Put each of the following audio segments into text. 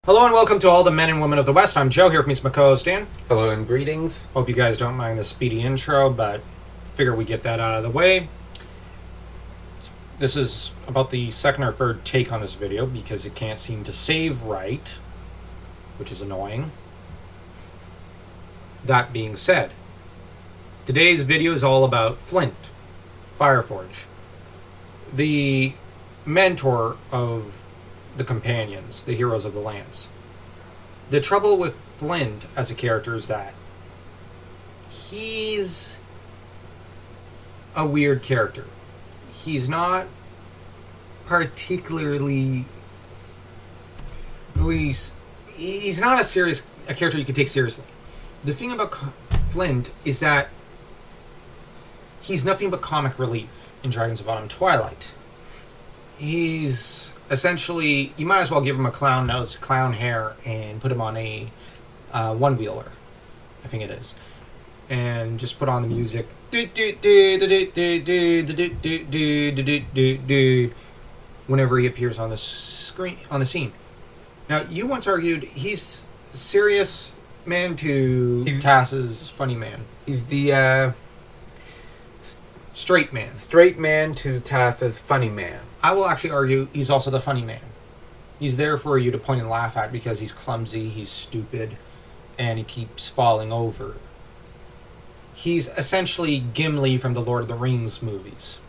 Hello and welcome to all the men and women of the West. I'm Joe here with me, my co-host Dan. Hello and greetings. Hope you guys don't mind the speedy intro, but figure we get that out of the way. This is about the second or third take on this video because it can't seem to save right, which is annoying. That being said, today's video is all about Flint Fireforge, the mentor of the companions, the heroes of the lands. The trouble with Flint as a character is that he's a weird character. He's not particularly, he's not a character you can take seriously. The thing about Flint is that he's nothing but comic relief in Dragons of Autumn Twilight. He's essentially, you might as well give him a clown nose, clown hair, and put him on a one-wheeler, I think it is, and just put on the music whenever he appears on the screen, on the scene. Now, you once argued he's serious man to Tass's funny man. He's the Straight man. straight man to Tass's funny man. I will actually argue he's also the funny man. He's there for you to point and laugh at because he's clumsy, he's stupid, and he keeps falling over. He's essentially Gimli from the Lord of the Rings movies.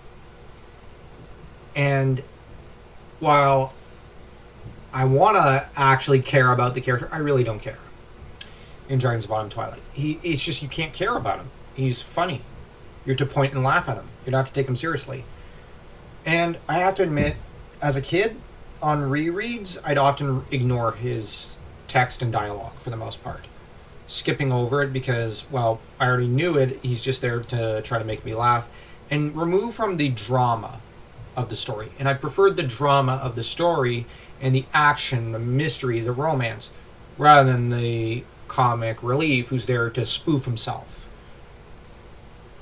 And while I want to actually care about the character, I really don't care. In Dragons of Autumn Twilight, it's just you can't care about him. He's funny. You're to point and laugh at him. You're not to take him seriously. And I have to admit, as a kid, on rereads, I'd often ignore his text and dialogue for the most part. Skipping over it because, well, I already knew it. He's just there to try to make me laugh. And remove from the drama of the story. And I preferred the drama of the story and the action, the mystery, the romance, rather than the comic relief who's there to spoof himself.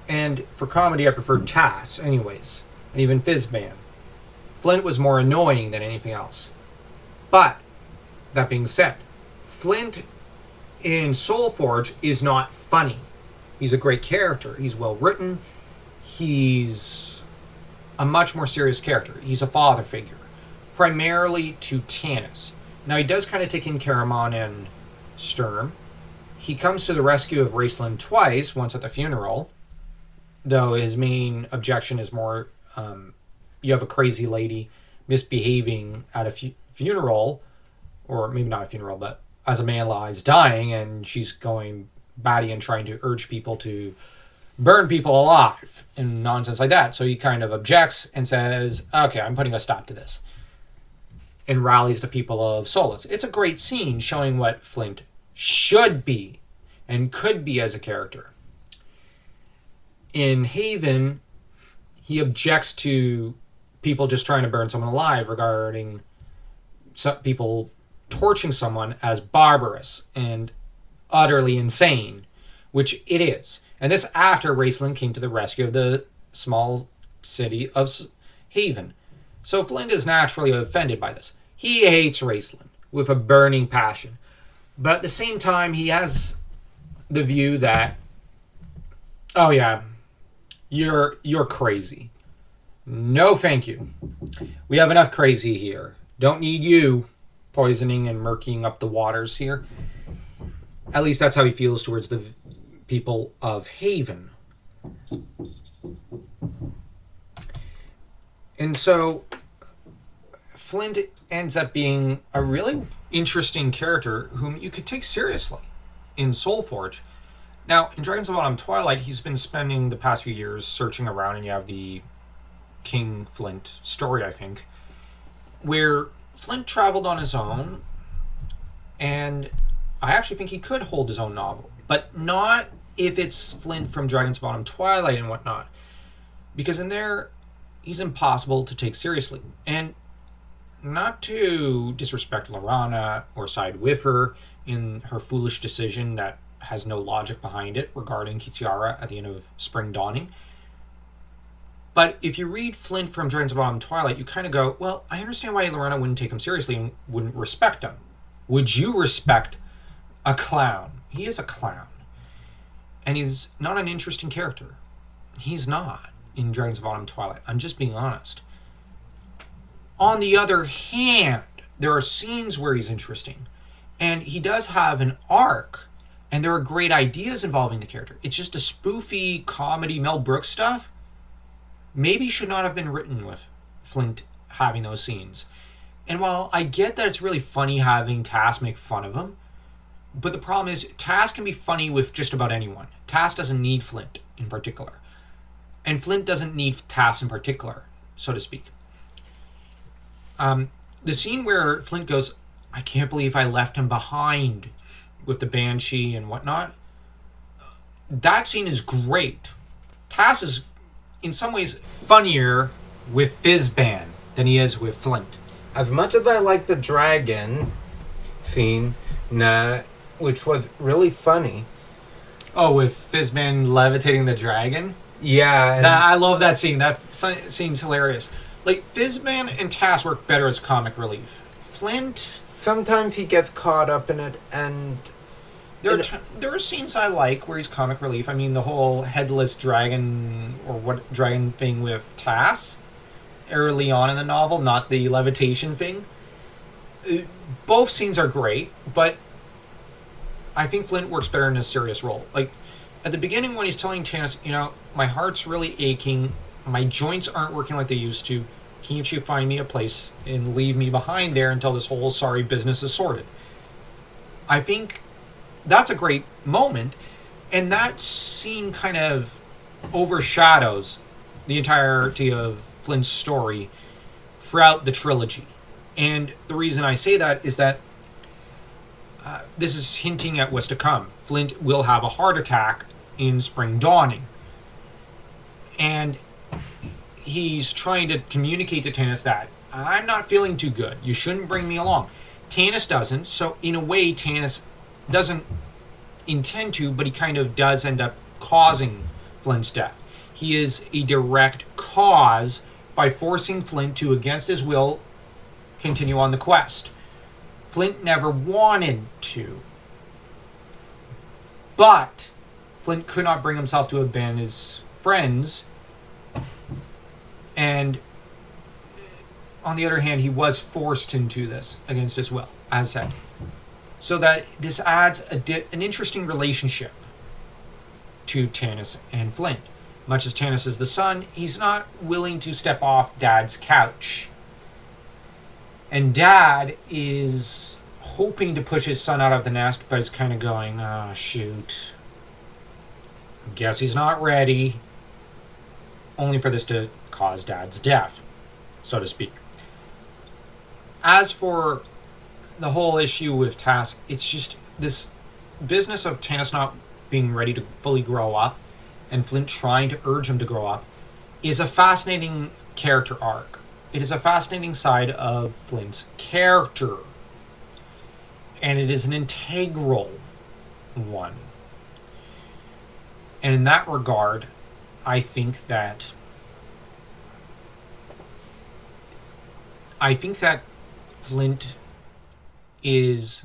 And for comedy, I preferred Tass, anyways. And even Fizzman. Flint was more annoying than anything else. But, that being said, Flint in Soulforge is not funny. He's a great character. He's well written. He's a much more serious character. He's a father figure. Primarily to Tanis. Now, he does kind of take in Caramon and Sturm. He comes to the rescue of Raceland twice, once at the funeral. Though his main objection is more, you have a crazy lady misbehaving at a funeral, or maybe not a funeral, but as a man lies dying, and she's going batty and trying to urge people to burn people alive and nonsense like that. So he kind of objects and says, okay, I'm putting a stop to this. And rallies the people of Solace. It's a great scene showing what Flint should be and could be as a character. In Haven, he objects to people just trying to burn someone alive regarding people torching someone as barbarous and utterly insane, which it is. And this after Raceland came to the rescue of the small city of Haven. So Flint is naturally offended by this. He hates Raceland with a burning passion. But at the same time, he has the view that, oh yeah, You're crazy. No, thank you. We have enough crazy here. Don't need you poisoning and murking up the waters here. At least that's how he feels towards the people of Haven. And so Flint ends up being a really interesting character whom you could take seriously in Soulforge. Now, in Dragons of Autumn Twilight, he's been spending the past few years searching around, and you have the King Flint story, I think, where Flint traveled on his own, and I actually think he could hold his own novel, but not if it's Flint from Dragons of Autumn Twilight and whatnot, because in there, he's impossible to take seriously. And not to disrespect Lorana or side with her in her foolish decision that has no logic behind it regarding Kitiara at the end of Spring Dawning. But if you read Flint from Dragons of Autumn Twilight, you kind of go, well, I understand why Lorana wouldn't take him seriously and wouldn't respect him. Would you respect a clown? He is a clown. And he's not an interesting character. He's not in Dragons of Autumn Twilight. I'm just being honest. On the other hand, there are scenes where he's interesting. And he does have an arc. And there are great ideas involving the character. It's just a spoofy comedy Mel Brooks stuff. Maybe should not have been written with Flint having those scenes. And while I get that it's really funny having Tass make fun of him, but the problem is Tass can be funny with just about anyone. Tass doesn't need Flint in particular. And Flint doesn't need Tass in particular, so to speak. The scene where Flint goes, I can't believe I left him behind with the Banshee and whatnot. That scene is great. Tass is in some ways funnier with Fizban than he is with Flint. As much as I like the dragon scene, which was really funny. Oh, with Fizban levitating the dragon? Yeah. I love that scene. That scene's hilarious. Like, Fizban and Tass work better as comic relief. Flint... Sometimes he gets caught up in it, and... There are scenes I like where he's comic relief. I mean, the whole headless dragon, or what dragon thing with Tass, early on in the novel, not the levitation thing. Both scenes are great, but I think Flint works better in a serious role. Like, at the beginning when he's telling Tanis, my heart's really aching, my joints aren't working like they used to, can't you find me a place and leave me behind there until this whole sorry business is sorted? I think that's a great moment, and that scene kind of overshadows the entirety of Flint's story throughout the trilogy. And the reason I say that is that this is hinting at what's to come. Flint will have a heart attack in Spring Dawning. And he's trying to communicate to Tanis that I'm not feeling too good. You shouldn't bring me along. Tanis doesn't, so in a way Tanis doesn't intend to, but he kind of does end up causing Flint's death. He is a direct cause by forcing Flint to, against his will, continue on the quest. Flint never wanted to. But Flint could not bring himself to abandon his friends. And on the other hand, he was forced into this against his will, as said. So that this adds an interesting relationship to Tanis and Flint. Much as Tanis is the son, he's not willing to step off Dad's couch. And Dad is hoping to push his son out of the nest, but is kind of going, shoot. Guess he's not ready. Only for this to cause Dad's death, so to speak. As for the whole issue with Tass, it's just this business of Tanis not being ready to fully grow up and Flint trying to urge him to grow up is a fascinating character arc. It is a fascinating side of Flint's character. And it is an integral one. And in that regard, I think that Flint is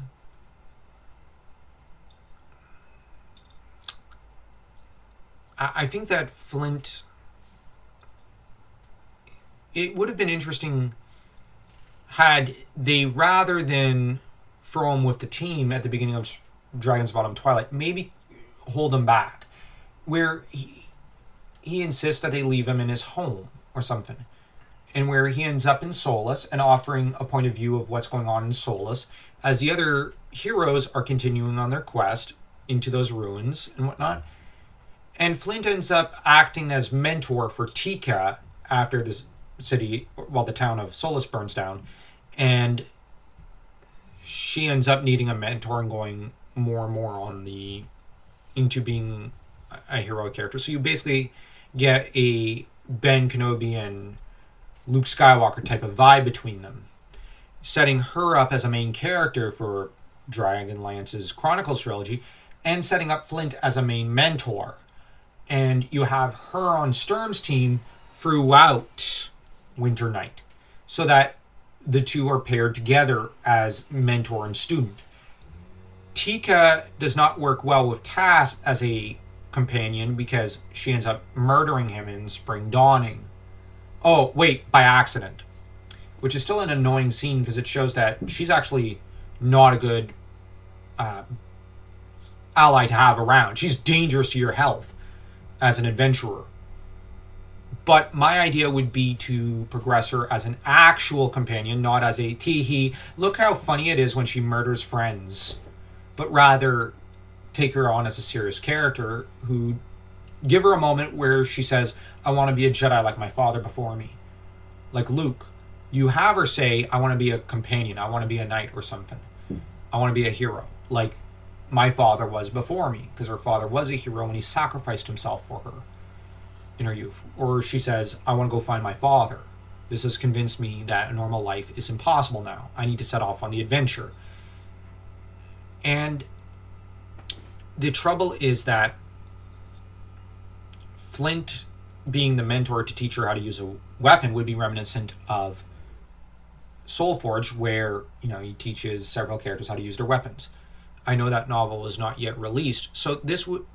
it would have been interesting had they, rather than throw him with the team at the beginning of Dragons of Autumn Twilight, maybe hold him back, where he insists that they leave him in his home or something, and where he ends up in Solace and offering a point of view of what's going on in Solace as the other heroes are continuing on their quest into those ruins and whatnot. And Flint ends up acting as mentor for Tika after this city, the town of Solace burns down, and she ends up needing a mentor and going more and more into being a heroic character. So you basically get a Ben Kenobi and Luke Skywalker type of vibe between them, setting her up as a main character for Dragonlance's Chronicles trilogy, and setting up Flint as a main mentor. And you have her on Sturm's team throughout Winter Night, so that the two are paired together as mentor and student. Tika does not work well with Tass as a companion because she ends up murdering him in Spring Dawning. Oh, wait, by accident. Which is still an annoying scene because it shows that she's actually not a good ally to have around. She's dangerous to your health as an adventurer. But my idea would be to progress her as an actual companion, not as a tee-hee, look how funny it is when she murders friends, but rather take her on as a serious character who give her a moment where she says, I want to be a Jedi like my father before me. Like Luke. You have her say, I want to be a companion, I want to be a knight or something. I want to be a hero, like my father was before me, because her father was a hero and he sacrificed himself for her in her youth. Or she says, I want to go find my father. This has convinced me that a normal life is impossible now. I need to set off on the adventure. And the trouble is that Flint, being the mentor to teach her how to use a weapon, would be reminiscent of Soulforge, where he teaches several characters how to use their weapons. I know that novel is not yet released, so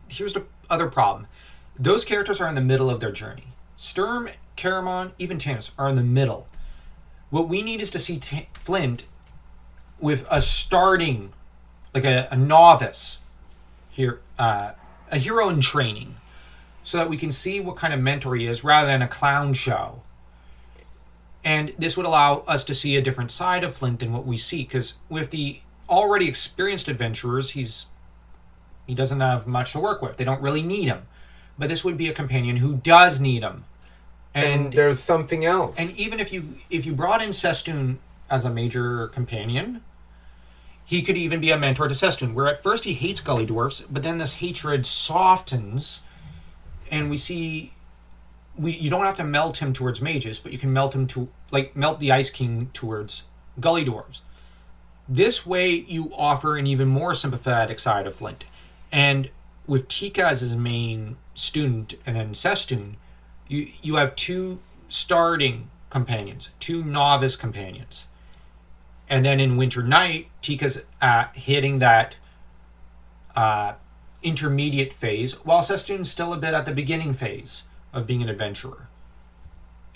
here's the other problem. Those characters are in the middle of their journey. Sturm, Caramon, even Tannis are in the middle. What we need is to see Flint with a starting, like a novice here, a hero in training, so that we can see what kind of mentor he is rather than a clown show. And this would allow us to see a different side of Flint than what we see, because with the already experienced adventurers, he doesn't have much to work with. They don't really need him. But this would be a companion who does need him. And there's something else. And even if you brought in Sestoun as a major companion, he could even be a mentor to Sestoun, where at first he hates Gully Dwarfs, but then this hatred softens, and we see you don't have to melt him towards mages, but you can melt him to melt the Ice King towards Gully Dwarves. This way you offer an even more sympathetic side of Flint. And with Tika as his main student and then Sestoun, you have two starting companions, two novice companions. And then in Winter Night, Tika's hitting that intermediate phase, while Sestoun's still a bit at the beginning phase of being an adventurer.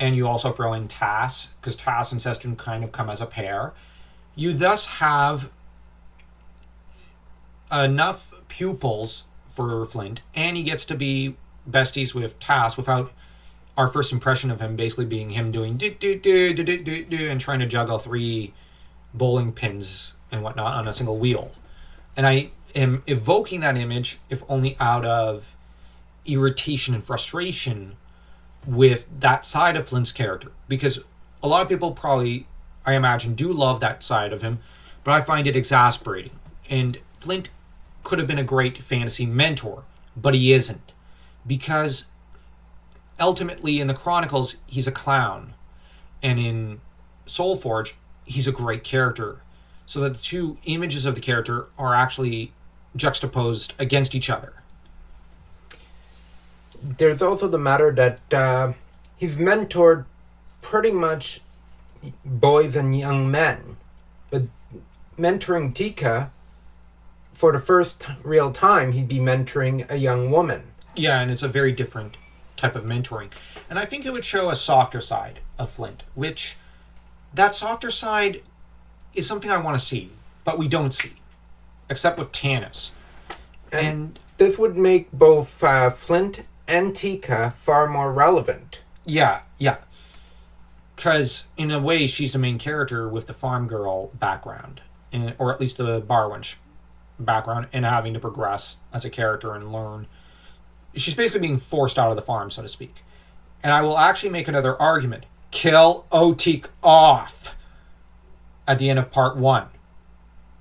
And you also throw in Tass, because Tass and Sestoun kind of come as a pair. You thus have enough pupils for Flint, and he gets to be besties with Tass without our first impression of him basically being him doing do and trying to juggle 3 bowling pins and whatnot on a single wheel. And I am evoking that image, if only out of irritation and frustration with that side of Flint's character, because a lot of people probably, I imagine, do love that side of him, but I find it exasperating. And Flint could have been a great fantasy mentor, but he isn't, because ultimately in the Chronicles he's a clown, and in Soulforge he's a great character, so that the two images of the character are actually juxtaposed against each other. There's also the matter that he's mentored pretty much boys and young men. But mentoring Tika, for the first real time, he'd be mentoring a young woman. Yeah, and it's a very different type of mentoring. And I think it would show a softer side of Flint, which that softer side is something I want to see, but we don't see, except with Tannis. And this would make both Flint and Tika far more relevant. Yeah. Because in a way, she's the main character with the farm girl background, or at least the bar wench background, and having to progress as a character and learn. She's basically being forced out of the farm, so to speak. And I will actually make another argument. Kill Otik off at the end of part 1.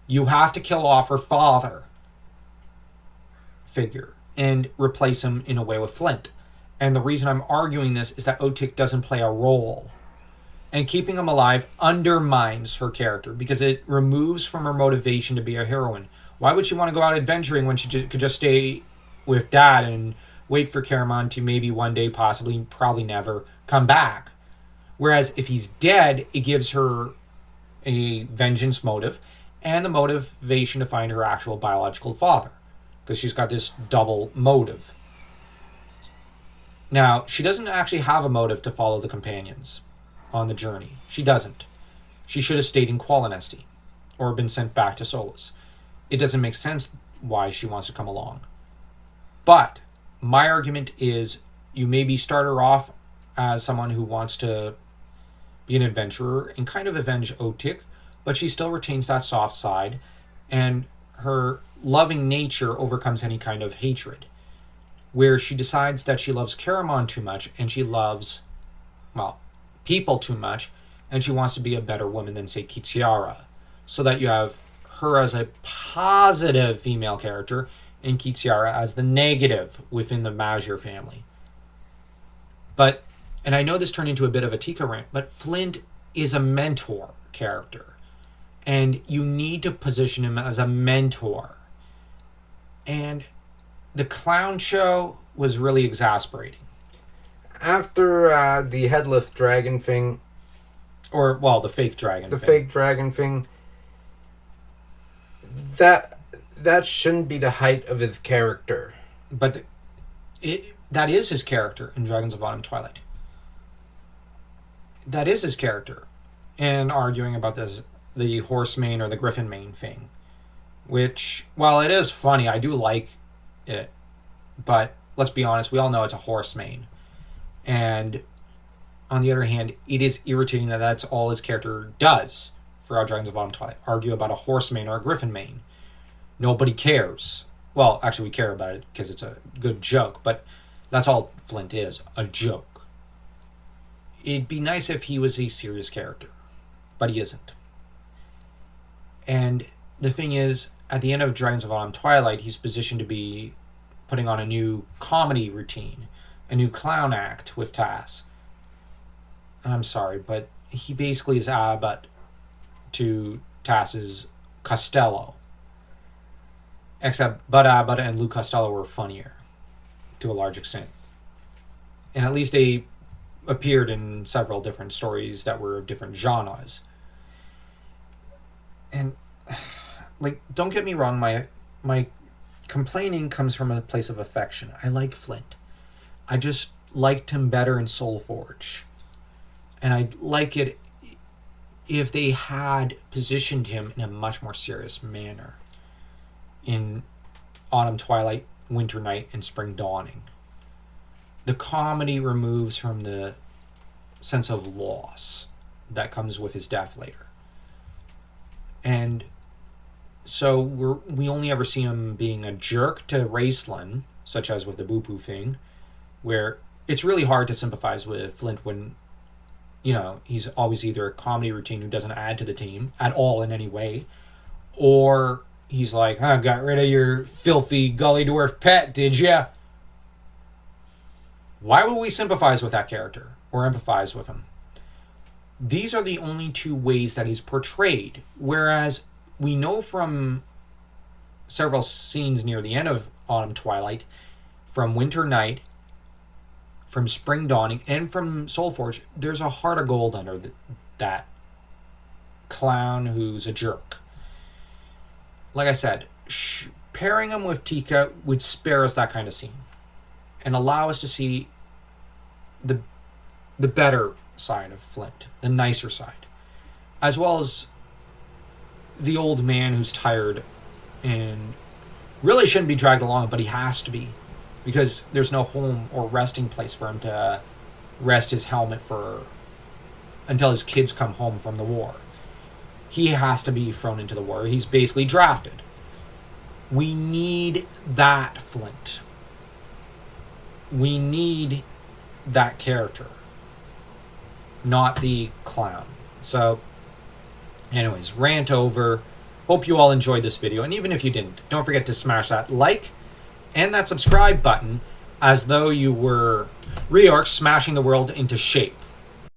You have to kill off her father figure and replace him in a way with Flint. And the reason I'm arguing this is that Otik doesn't play a role. And keeping him alive undermines her character because it removes from her motivation to be a heroine. Why would she want to go out adventuring when she could just stay with Dad and wait for Caramon to maybe one day, possibly, probably never, come back? Whereas if he's dead, it gives her a vengeance motive. and the motivation to find her actual biological father, because she's got this double motive. Now, she doesn't actually have a motive to follow the companions on the journey. She doesn't. She should have stayed in Qualinesti or been sent back to Solus. It doesn't make sense why she wants to come along. But my argument is you maybe start her off as someone who wants to be an adventurer and kind of avenge Otik, but she still retains that soft side, and her loving nature overcomes any kind of hatred, where she decides that she loves Caramon too much and she loves, well, people too much, and she wants to be a better woman than, say, Kitsiara, so that you have her as a positive female character and Kitsiara as the negative within the Major family. But, and I know this turned into a bit of a Tika rant, but Flint is a mentor character, and you need to position him as a mentor. And the clown show was really exasperating. After the headless dragon thing, or, well, the fake dragon the thing. fake dragon thing, that shouldn't be the height of his character. But that is his character in Dragons of Autumn Twilight. That is his character. And arguing about the horse mane or the griffin mane thing, which, while it is funny, I do like it, but let's be honest, we all know it's a horse mane. And on the other hand, it is irritating that that's all his character does throughout Dragons of Autumn Twilight. Argue about a horse mane or a griffin mane. Nobody cares. Well, actually, we care about it because it's a good joke, but that's all Flint is, a joke. It'd be nice if he was a serious character, but he isn't. And the thing is, at the end of Dragons of Autumn Twilight, he's positioned to be putting on a new comedy routine, a new clown act with Tass. I'm sorry, but he basically is Abbott to Tass's Costello. Except Bud Abbott and Lou Costello were funnier, to a large extent. And at least they appeared in several different stories that were of different genres. And, like, don't get me wrong, my complaining comes from a place of affection. I like Flint. I just liked him better in Soulforge. And I'd like it if they had positioned him in a much more serious manner in Autumn Twilight, Winter Night, and Spring Dawning. The comedy removes from the sense of loss that comes with his death later. And so we only ever see him being a jerk to Raceland, such as with the Boo-Poo thing, where it's really hard to sympathize with Flint when, you know, he's always either a comedy routine who doesn't add to the team at all in any way, or he's like, got rid of your filthy gully dwarf pet, did ya? Why would we sympathize with that character or empathize with him? These are the only two ways that he's portrayed, whereas we know from several scenes near the end of Autumn Twilight, from Winter Night, from Spring Dawning, and from Soulforge, there's a heart of gold under that clown who's a jerk. Like I said, pairing him with Tika would spare us that kind of scene and allow us to see the better side of Flint, the nicer side, as well as the old man who's tired and really shouldn't be dragged along, but he has to be, because there's no home or resting place for him to rest his helmet for until his kids come home from the war. He has to be thrown into the war. He's basically drafted. We need that Flint. We need that character, not the clown. So, anyways, rant over. Hope you all enjoyed this video, and even if you didn't, don't forget to smash that like and that subscribe button as though you were Reorc smashing the world into shape.